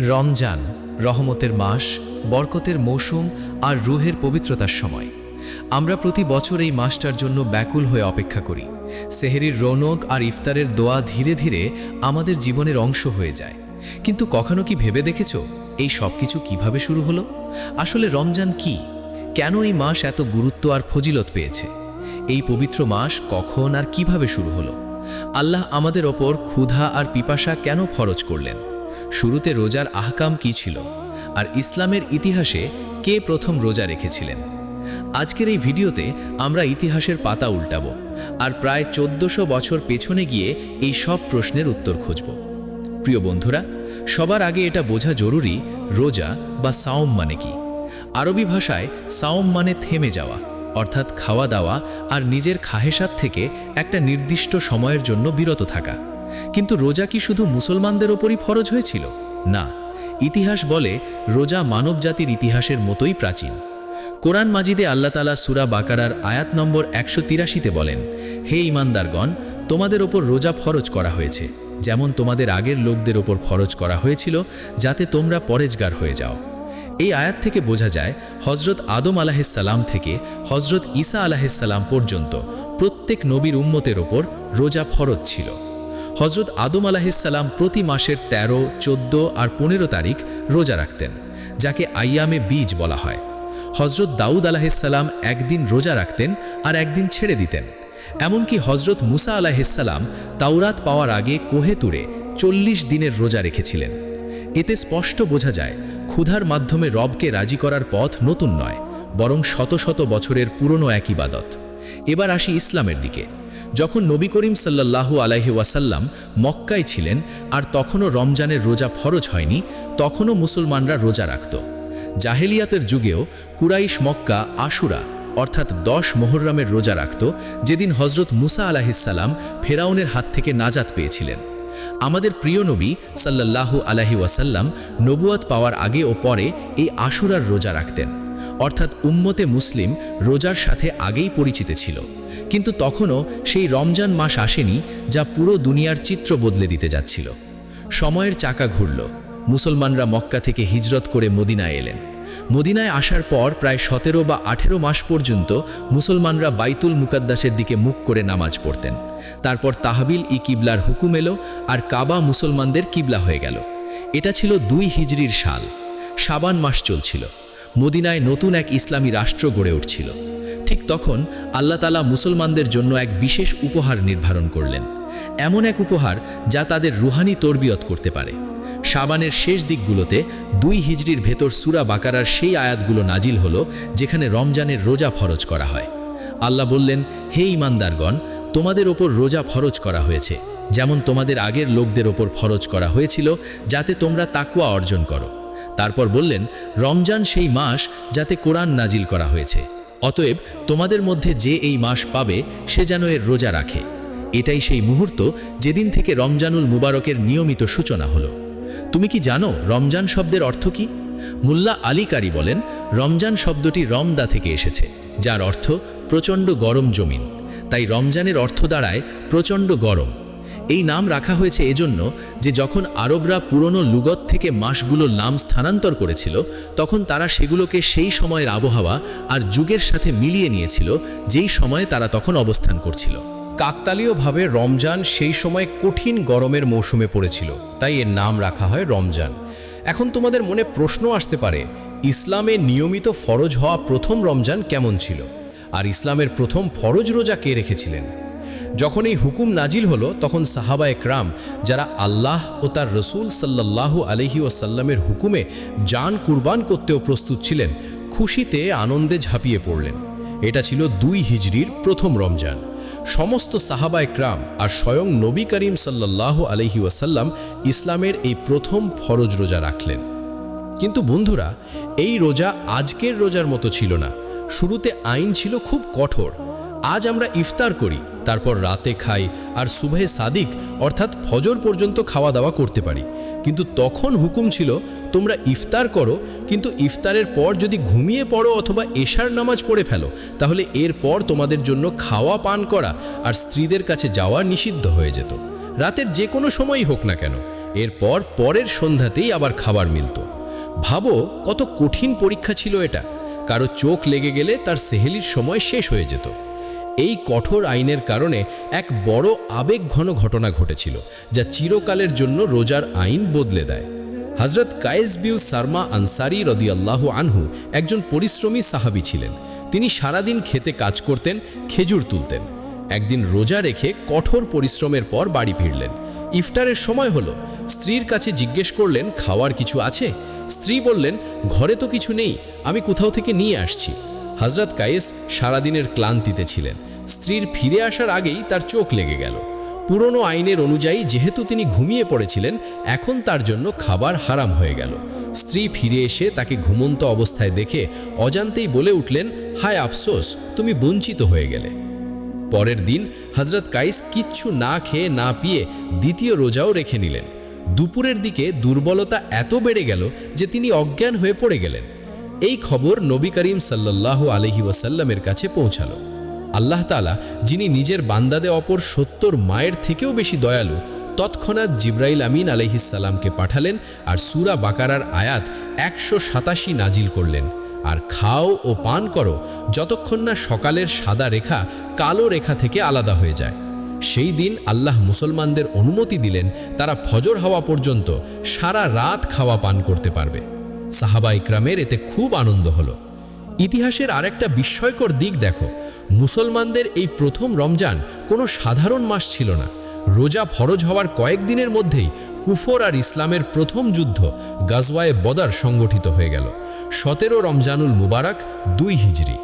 রমজান রহমতের মাস, বরকতের মৌসুম আর রুহের পবিত্রতার সময়। আমরা প্রতি বছর এই মাসটার জন্য ব্যাকুল হয়ে অপেক্ষা করি। সেহরির রৌনক আর ইফতারের দোয়া ধীরে ধীরে আমাদের জীবনের অংশ হয়ে যায়। কিন্তু কখনো কি ভেবে দেখেছ এই সব কিছু কীভাবে শুরু হলো? আসলে রমজান কি, কেন এই মাস এত গুরুত্ব আর ফজিলত পেয়েছে? এই পবিত্র মাস কখন আর কিভাবে শুরু হলো? আল্লাহ আমাদের ওপর ক্ষুধা আর পিপাসা কেন ফরজ করলেন? শুরুতে রোজার আহকাম কি ছিল, আর ইসলামের ইতিহাসে কে প্রথম রোজা রেখেছিলেন? আজকের এই ভিডিওতে আমরা ইতিহাসের পাতা উল্টাব আর প্রায় 1400 বছর পেছনে গিয়ে এই সব প্রশ্নের উত্তর খুঁজব। প্রিয় বন্ধুরা, সবার আগে এটা বোঝা জরুরি, রোজা বা সাওম মানে কি। আরবি ভাষায় সাওম মানে থেমে যাওয়া, অর্থাৎ খাওয়া দাওয়া আর নিজের খাহেসাত থেকে একটা নির্দিষ্ট সময়ের জন্য বিরত থাকা। কিন্তু রোজা কি শুধু মুসলমানদের ওপরই ফরজ হয়েছিল? না, ইতিহাস বলে রোজা মানবজাতির ইতিহাসের মতোই প্রাচীন। কোরআন মাজিদে আল্লাহ তাআলা সূরা বাকারার আয়াত নম্বর 183-তে বলেন, হে ঈমানদারগণ, তোমাদের ওপর রোজা ফরজ করা হয়েছে, যেমন তোমাদের আগের লোকদের ওপর ফরজ করা হয়েছিল, যাতে তোমরা পরেজগার হয়ে যাও। এই আয়াত থেকে বোঝা যায় হজরত আদম আলাইহিসসালাম থেকে হজরত ঈসা আলাইহিসসালাম পর্যন্ত প্রত্যেক নবীর উম্মতের ওপর রোজা ফরজ ছিল। হজরত আদম আলাইহিসসালাম প্রতি মাসের 13, 14 আর 15 তারিখ রোজা রাখতেন, যাকে আইয়ামে বীজ বলা হয়। হজরত দাউদ আলাইহিসসালাম একদিন রোজা রাখতেন আর একদিন ছেড়ে দিতেন। এমনকি হজরত মুসা আলাইহিসসালাম তাওরাত পাওয়ার আগে কোহে তুরে 40 দিনের রোজা রেখেছিলেন। এতে স্পষ্ট বোঝা যায় ক্ষুধার মাধ্যমে রবকে রাজি করার পথ নতুন নয়, বরং শত শত বছরের পুরনো এক ইবাদত। এবার আসি ইসলামের দিকে। যখন নবী করিম সাল্লাল্লাহু আলাইহি ওয়াসাল্লাম মক্কায় ছিলেন আর তখনও রমজানের রোজা ফরজ হয়নি, তখনও মুসলমানরা রোজা রাখত। জাহেলিয়াতের যুগেও কুরাইশ মক্কা আশুরা অর্থাৎ 10 মুহররমের রোজা রাখত, যেদিন হজরত মুসা আলাইহিসসালাম ফেরাউনের হাত থেকে নাজাত পেয়েছিলেন। আমাদের প্রিয় নবী সাল্লাল্লাহু আলাইহি ওয়াসাল্লাম নবুয়ত পাওয়ার আগে ও পরে এই আশুরার রোজা রাখতেন, অর্থাৎ উম্মতে মুসলিম রোজার সাথে আগেই পরিচিত ছিল। কিন্তু তখনও সেই রমজান মাস আসেনি, যা পুরো দুনিয়ার চিত্র বদলে দিতে যাচ্ছিল। সময়ের চাকা ঘুরল, মুসলমানরা মক্কা থেকে হিজরত করে মদিনায় এলেন। মদিনায় আসার পর প্রায় 17 বা 18 মাস পর্যন্ত মুসলমানরা বাইতুল মুকাদ্দাসের দিকে মুখ করে নামাজ পড়তেন। তারপর তাহবিল ই কিবলার হুকুম এলো আর কাবা মুসলমানদের কিবলা হয়ে গেল। এটা ছিল 2 হিজরির সাল। শাবান মাস চলছিল, মদিনায় নতুন এক ইসলামী রাষ্ট্র গড়ে উঠছিল। ঠিক তখন আল্লাহ তাআলা মুসলমানদের জন্য এক বিশেষ উপহার নির্ধারণ করলেন, এমন এক উপহার যা তাদের রুহানি তরবিয়ত করতে পারে। শাবানের শেষ দিকগুলোতে 2 হিজরির ভেতর সূরা বাকারার সেই আয়াতগুলো নাজিল হলো যেখানে রমজানের রোজা ফরজ করা হয়। আল্লাহ বললেন, হে ঈমানদারগণ, তোমাদের ওপর রোজা ফরজ করা হয়েছে, যেমন তোমাদের আগের লোকদের ওপর ফরজ করা হয়েছিল, যাতে তোমরা তাকওয়া অর্জন করো। তারপর বললেন, রমজান সেই মাস যাতে কোরআন নাজিল করা হয়েছে, অতএব তোমাদের মধ্যে যে এই মাস পাবে সে যেন এর রোজা রাখে। এটাই সেই মুহূর্ত যেদিন থেকে রমজানুল মুবারকের নিয়মিত সূচনা হলো। তুমি কি জানো রমজান শব্দের অর্থ কি? মুল্লা আলী কারি বলেন, রমজান শব্দটি রমদা থেকে এসেছে, যার অর্থ প্রচণ্ড গরম জমিন। তাই রমজানের অর্থ দাঁড়ায় প্রচণ্ড গরম। এই নাম রাখা হয়েছে এজন্য যে যখন আরবরা পুরনো লুগত থেকে মাসগুলোর নাম স্থানান্তর করেছিল, তখন তারা সেগুলোকে সেই সময়ের আবহাওয়া আর যুগের সাথে মিলিয়ে নিয়েছিল, যেই সময়ে তারা তখন অবস্থান করছিল। কাকতালীয়ভাবে রমজান সেই সময় কঠিন গরমের মৌসুমে পড়েছিল, তাই এর নাম রাখা হয় রমজান। এখন তোমাদের মনে প্রশ্ন আসতে পারে, ইসলামে নিয়মিত ফরজ হওয়া প্রথম রমজান কেমন ছিল, আর ইসলামের প্রথম ফরজ রোজা কে রেখেছিলেন? যখন এই হুকুম নাজিল হলো, তখন সাহাবায়ে কেরাম, যারা আল্লাহ ও তার রসুল সাল্লাল্লাহু আলাইহি ওয়াসাল্লামের হুকুমে জান কুরবান করতেও প্রস্তুত ছিলেন, খুশিতে আনন্দে ঝাঁপিয়ে পড়লেন। এটা ছিল 2 হিজরির প্রথম রমজান। সমস্ত সাহাবায়ে কেরাম আর স্বয়ং নবী করিম সাল্লাল্লাহু আলাইহি ওয়াসাল্লাম ইসলামের এই প্রথম ফরজ রোজা রাখলেন। কিন্তু বন্ধুরা, এই রোজা আজকের রোজার মতো ছিল না। শুরুতে আইন ছিল খুব কঠোর। আজ আমরা ইফতার করি, তারপর রাতে খাই আর সুবহে সাদিক অর্থাৎ ফজর পর্যন্ত খাওয়া দাওয়া করতে পারি। কিন্তু তখন হুকুম ছিল, তোমরা ইফতার করো, কিন্তু ইফতারের পর যদি ঘুমিয়ে পড়ো অথবা এশার নামাজ পড়ে ফেলো, তাহলে এরপর তোমাদের জন্য খাওয়া পান করা আর স্ত্রীদের কাছে যাওয়া নিষিদ্ধ হয়ে যেত। রাতের যে কোনো সময়ই হোক না কেন, এরপর পরের সন্ধ্যাতেই আবার খাবার মিলত। ভাবো কত কঠিন পরীক্ষা ছিল এটা। কারো চোখ লেগে গেলে তার সেহেলির সময় শেষ হয়ে যেত। এই কঠোর আইনের কারণে এক বড় আবেগঘন ঘটনা ঘটেছিল, যা চিরকালের জন্য রোজার আইন বদলে দেয়। হযরত কায়েস বিন সারমা আনসারী রাদিয়াল্লাহু আনহু একজন পরিশ্রমী সাহাবী ছিলেন। তিনি সারাদিন খেতে কাজ করতেন, খেজুর তুলতেন। একদিন রোজা রেখে কঠোর পরিশ্রমের পর বাড়ি ফিরলেন। ইফতারের সময় হলো। স্ত্রীর কাছে জিজ্ঞেস করলেন, খাওয়ার কিছু আছে? স্ত্রী বললেন, ঘরে তো কিছু নেই, আমি কোথাও থেকে নিয়ে আসছি। হযরত কায়েস সারাদিনের ক্লান্তিতে ছিলেন। স্ত্রীর ফিরে আসার আগেই তার চোখ লেগে গেল। পুরনো আইনের অনুযায়ী যেহেতু তিনি ঘুমিয়ে পড়েছিলেন, এখন তার জন্য খাবার হারাম হয়ে গেল। স্ত্রী ফিরে এসে তাকে ঘুমন্ত অবস্থায় দেখে অজান্তেই বলে উঠলেন, হায় আফসোস, তুমি বঞ্চিত হয়ে গেলে। পরের দিন হযরত কায়েস কিচ্ছু না খেয়ে না পিয়ে দ্বিতীয় রোজাও রেখে নিলেন। দুপুরের দিকে দুর্বলতা এত বেড়ে গেল যে তিনি অজ্ঞান হয়ে পড়ে গেলেন। এই খবর নবী করিম সাল্লাল্লাহু আলাইহি ওয়াসাল্লামের কাছে পৌঁছালো। আল্লাহ তাআলা, যিনি নিজের বান্দাদের অপর 70 মায়ের থেকেও বেশি দয়ালু, তৎক্ষণাৎ জিবরাইল আমিন আলাইহিস সালামকে পাঠালেন আর সূরা বাকারার আয়াত 187 নাজিল করলেন। আর খাও ও পান করো যতক্ষণ না সকালের সাদা রেখা কালো রেখা থেকে আলাদা হয়ে যায়। সেই দিন আল্লাহ মুসলমানদের অনুমতি দিলেন তারা ফজর হওয়া পর্যন্ত সারা রাত খাওয়া পান করতে পারবে। সাহাবা ইকরামের এতে খুব আনন্দ হলো। ইতিহাসের আরেকটা বিস্ময়কর দিক দেখো, মুসলমানদের এই প্রথম রমজান কোনো সাধারণ মাস ছিল না। রোজা ফরজ হওয়ার কয়েকদিনের মধ্যেই কুফর আর ইসলামের প্রথম যুদ্ধ গাজওয়ায়ে বদর সংগঠিত হয়ে গেল। 17 রমজানুল মুবারক 2 হিজরি।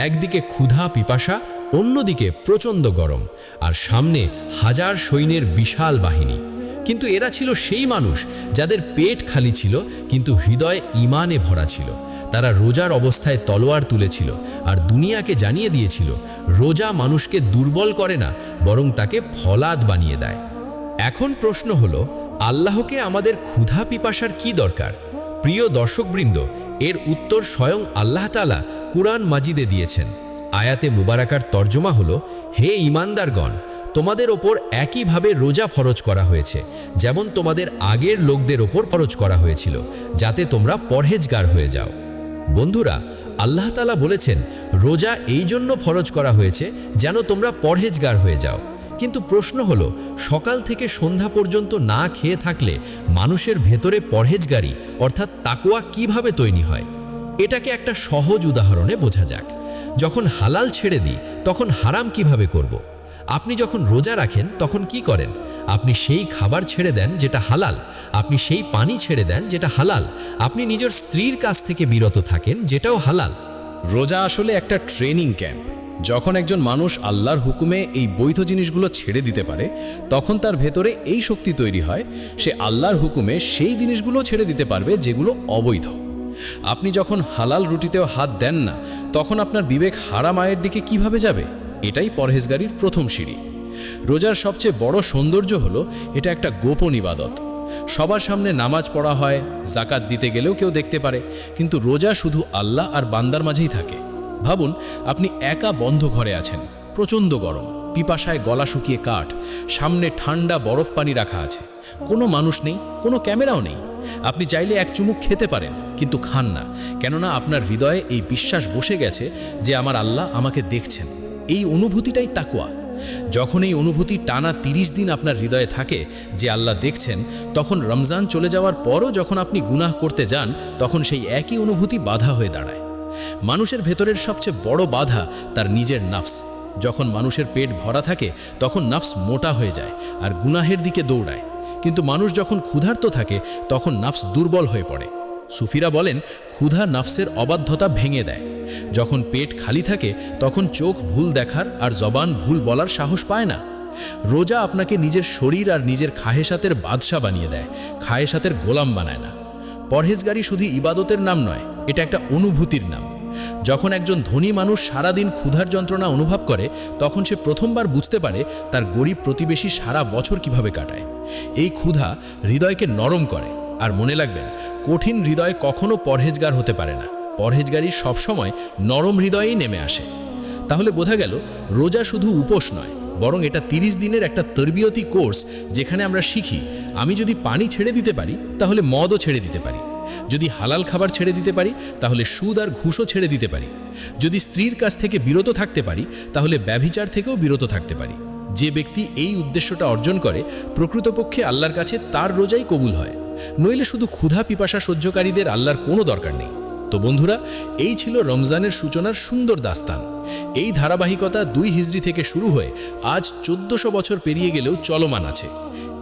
একদিকে ক্ষুধা পিপাসা, অন্যদিকে প্রচণ্ড গরম, আর সামনে হাজার সৈন্যের বিশাল বাহিনী। কিন্তু এরা ছিল সেই মানুষ যাদের পেট খালি ছিল কিন্তু হৃদয় ঈমানে ভরা ছিল। তারা রোজার অবস্থায় তলোয়ার তুলেছিল আর দুনিয়াকে জানিয়ে দিয়েছিল, রোজা মানুষকে দুর্বল করে না, বরং তাকে ফলাদ বানিয়ে দেয়। এখন প্রশ্ন হলো, আল্লাহকে আমাদের ক্ষুধা পিপাসার কি দরকার? প্রিয় দর্শকবৃন্দ, এর উত্তর স্বয়ং আল্লাহ তাআলা কুরআন মাজিদে দিয়েছেন। আয়াতে মুবারাকার তর্জমা হলো, হে ঈমানদারগণ, তোমাদের ওপর একইভাবে রোজা ফরজ করা হয়েছে যেমন তোমাদের আগের লোকদের ওপর ফরজ করা হয়েছিল, যাতে তোমরা পরহেজগার হয়ে যাও। বন্ধুরা, আল্লাহ তাআলা বলেছেন রোজা এই জন্য ফরজ করা হয়েছে যেন তোমরা পরহেজগার হয়ে যাও। কিন্তু প্রশ্ন হলো, সকাল থেকে সন্ধ্যা পর্যন্ত না খেয়ে থাকলে মানুষের ভেতরে পরহেজগারি অর্থাৎ তাকওয়া কিভাবে তৈরি হয়? এটাকে একটা সহজ উদাহরণে বোঝা যাক। যখন হালাল ছেড়ে দিই তখন হারাম কিভাবে করব? আপনি যখন রোজা রাখেন তখন কি করেন? আপনি সেই খাবার ছেড়ে দেন যেটা হালাল, আপনি সেই পানি ছেড়ে দেন যেটা হালাল, আপনি নিজের স্ত্রীর কাছ থেকে বিরত থাকেন যেটাও হালাল। রোজা আসলে একটা ট্রেনিং ক্যাম্প। যখন একজন মানুষ আল্লাহর হুকুমে এই বৈধ জিনিসগুলো ছেড়ে দিতে পারে, তখন তার ভেতরে এই শক্তি তৈরি হয়, সে আল্লাহর হুকুমে সেই জিনিসগুলো ছেড়ে দিতে পারবে যেগুলো অবৈধ। আপনি যখন হালাল রুটিতেও হাত দেন না, তখন আপনার বিবেক হারাম আয়ের দিকে কিভাবে যাবে? এটাই পরহেজগারির প্রথম সিঁড়ি। রোজার সবচেয়ে বড় সৌন্দর্য হলো এটা একটা গোপন ইবাদত। সবার সামনে নামাজ পড়া হয়, জাকাত দিতে গেলেও কেউ দেখতে পারে, কিন্তু রোজা শুধু আল্লাহ আর বান্দার মাঝেই থাকে। ভাবুন, আপনি একা বন্ধ ঘরে আছেন, প্রচণ্ড গরম, পিপাসায় গলা শুকিয়ে কাঠ, সামনে ঠান্ডা বরফ পানি রাখা আছে, কোনো মানুষ নেই, কোনো ক্যামেরাও নেই। আপনি চাইলে এক চুমুক খেতে পারেন, কিন্তু খান না, কেননা আপনার হৃদয়ে এই বিশ্বাস বসে গেছে যে আমার আল্লাহ আমাকে দেখছেন। এই অনুভূতিটাই তাকওয়া। যখন এই অনুভূতি টানা 30 দিন আপনার হৃদয়ে থাকে যে আল্লাহ দেখছেন, তখন রমজান চলে যাওয়ার পরও যখন আপনি গুনাহ করতে যান, তখন সেই একই অনুভূতি বাধা হয়ে দাঁড়ায়। মানুষের ভেতরের সবচেয়ে বড় বাধা তার নিজের নাফস। যখন মানুষের পেট ভরা থাকে তখন নাফস মোটা হয়ে যায় আর গুনাহের দিকে দৌড়ায়, কিন্তু মানুষ যখন ক্ষুধার্ত থাকে তখন নাফস দুর্বল হয়ে পড়ে। সুফিরা বলেন, ক্ষুধা নাফসের অবাধ্যতা ভেঙে দেয়। যখন পেট খালি থাকে তখন চোখ ভুল দেখার আর জবান ভুল বলার সাহস পায় না। রোজা আপনাকে নিজের শরীর আর নিজের খাহেসাতের বাদশা বানিয়ে দেয়, খাহেসাতের গোলাম বানায় না। পরহেজগারি শুধু ইবাদতের নাম নয়, এটা একটা অনুভূতির নাম। যখন একজন ধনী মানুষ সারাদিন ক্ষুধার যন্ত্রণা অনুভব করে, তখন সে প্রথমবার বুঝতে পারে তার গরিব প্রতিবেশী সারা বছর কিভাবে কাটায়। এই ক্ষুধা হৃদয়কে নরম করে। আর মনে রাখবেন, কঠিন হৃদয় কখনো পরহেজগার হতে পারে না। পরহেজগারি সবসময় নরম হৃদয়েই নেমে আসে। তাহলে বোঝা গেল, রোজা শুধু উপোস নয়, বরং এটা 30 দিনের একটা তরবিয়তি কোর্স, যেখানে আমরা শিখি আমি যদি পানি ছেড়ে দিতে পারি তাহলে মদও ছেড়ে দিতে পারি, যদি হালাল খাবার ছেড়ে দিতে পারি তাহলে সুদ আর ঘুষও ছেড়ে দিতে পারি, যদি স্ত্রীর কাছ থেকে বিরত থাকতে পারি তাহলে ব্যভিচার থেকেও বিরত থাকতে পারি। যে ব্যক্তি এই উদ্দেশ্যটা অর্জন করে প্রকৃতপক্ষে আল্লাহর কাছে তার রোজাই কবুল হয়, নইলে শুধু ক্ষুধা পিপাসা সহ্যকারীদের আল্লাহর কোনো দরকার নেই। তো বন্ধুরা, এই ছিল রমজানের সূচনার সুন্দর দাস্তান। এই ধারাবাহিকতা 2 হিজরি থেকে শুরু হয়ে আজ 1400 বছর পেরিয়ে গেলেও চলমান আছে।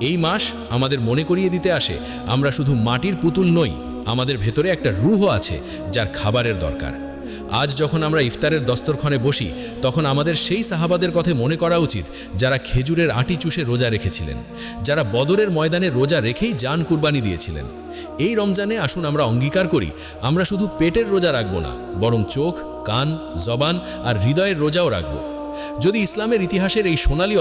এই মাস আমাদের মনে করিয়ে দিতে আসে আমরা শুধু মাটির পুতুল নই, আমাদের ভেতরে একটা রূহ আছে যার খাবারের দরকার। আজ যখন আমরা ইফতারের দস্তরখানে বসি, তখন আমাদের সেই সাহাবাদের কথা মনে করা উচিত যারা খেজুরের আটি চুষে রোজা রেখেছিলেন, যারা বদরের ময়দানে রোজা রেখেই জান কুরবানি দিয়েছিলেন। এই রমজানে আসুন আমরা অঙ্গীকার করি, আমরা শুধু পেটের রোজা রাখব না, বরং চোখ, কান, জবান আর হৃদয়ের রোজাও রাখব। যদি ইসলামের ইতিহাসের এই সোনালী